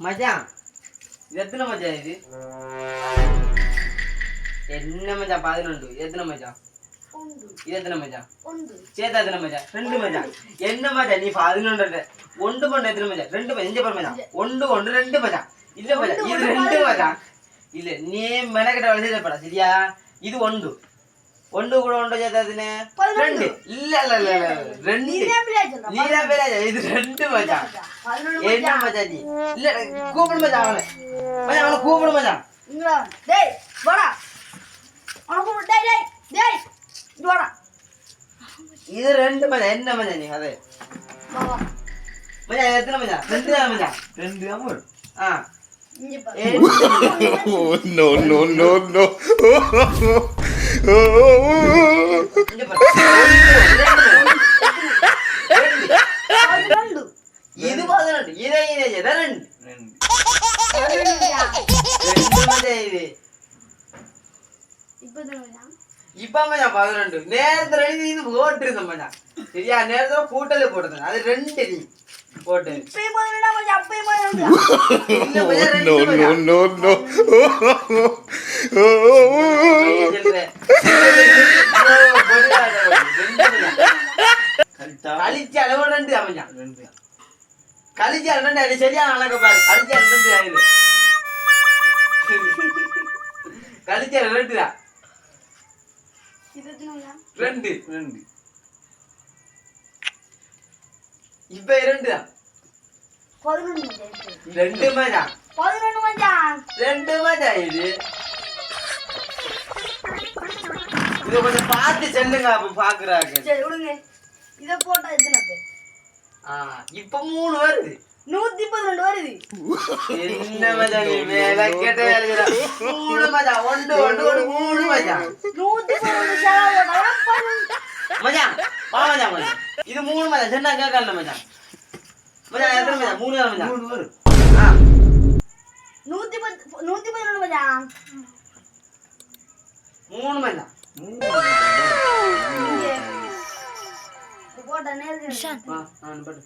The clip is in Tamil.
மச்சான் இது எத்தனை மச்சான் இது என்ன மச்சான் 11 எத்தனை மச்சான் இது எத்தனை மச்சான் சேதா எத்தனை மச்சான் 2 மச்சான் என்ன மச்சான் நீ 11 ஒன்று கொண்டு எத்தனை மச்சான் 2 மச்சான் இங்க பாரு மச்சான் 1 1 2 மச்சான் இல்ல மச்சான் இது 2 மச்சான் இல்ல நீ மெனக்கிட்ட வளர்ந்தப்படா சரியா இது 1 1 கூட 1 சேதாதுனே 2 இல்ல இல்ல இல்ல 2 நீரா பேராஜா இது 2 மச்சான் என்ன மச்சான் நீ இல்ல கூப்பிடு மச்சான் அவனை கூப்பிடு மச்சான் இங்க டேய் வாடா அவனை கூப்பிடு டேய் டேய் டேய் இங்க வாடா இது 2 மச்சான் என்ன மச்சான் நீ அதே வா வா மச்சான் எத்தனை மச்சான் 2 தான் மச்சான் 2 அம்மா இங்க பாரு no no no no இங்க பாரு இது 11 இதே எதா 2 மச்சான் இது இப்ப மச்சான் 11 நேரத்துல இது போட்டு இருந்த மச்சான் சரியா நேரத்துல கூட்டல போட்டுருந்தேன் அது 2 நீ போட்டு இப்பே போறடா மச்சான் அப்பே போறடா no no no no கழிச்சு அளவு 2 அமைஞ்சான் கழிச்சு 2 சரியா அழக பாரு கழிச்சு 2 ஆயிரு கழிச்சு 2 தான் இது என்னங்க 2 இப்ப 2 தான் 11 2 மச்சான் 11 மச்சான் 2 மச்சான் இது இது கொஞ்சம் பார்த்து செல்லுங்க அப்ப பாக்குறாங்க சரி விடுங்க இத போட்டா எத்தனை பேர் இப்ப 3 வருது 112 வருது என்ன மச்சான் நீ வேலை கேட்ட வேலை 3 மச்சான் 1 1 3 மச்சான் 112 சேவா போட்டா மச்சான் வா மச்சான் மச்சான் இது 3 மச்சான் சின்ன கேக்கல மச்சான் மச்சான் எத்தனை மச்சான் 3 தான் மச்சான் 3 வரும் 112 மச்சான் 3 மச்சான் போட்டா நேர்ல நான் பட்டு